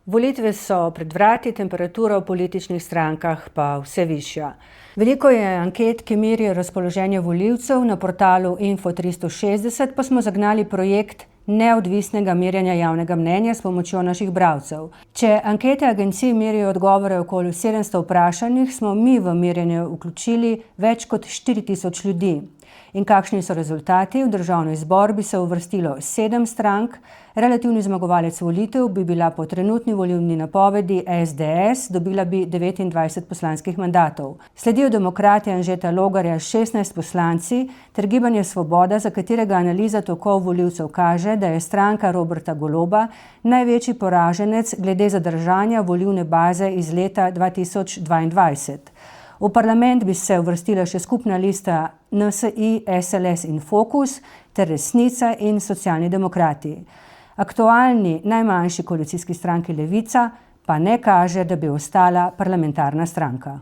Volitve so pred vrati, temperatura v političnih strankah pa vse višja. Veliko je anket, ki merijo razpoloženje volivcev, na portalu Info 360 pa smo zagnali projekt neodvisnega merjenja javnega mnenja s pomočjo naših bralcev. Če ankete agencij merijo odgovore okoli 700 vprašanih, smo mi v merjenje vključili več kot 4000 ljudi. In kakšni so rezultati? V državni zbor bi se uvrstilo 7 strank, relativni zmagovalec volitev bi bila po trenutni volilni napovedi SDS, dobila bi 29 poslanskih mandatov. Sledijo Demokrati Anžeta Logarja s 16 poslanci ter Gibanje Svoboda, za katerega analiza tokov volivcev kaže, da je stranka Roberta Goloba največji poraženec glede zadržanja volilne baze iz leta 2022. V parlament bi se uvrstila še skupna lista NSI, SLS in Fokus ter Resnica in Socialni demokrati. Aktualni najmanjši koalicijski stranki Levica pa ne kaže, da bi ostala parlamentarna stranka.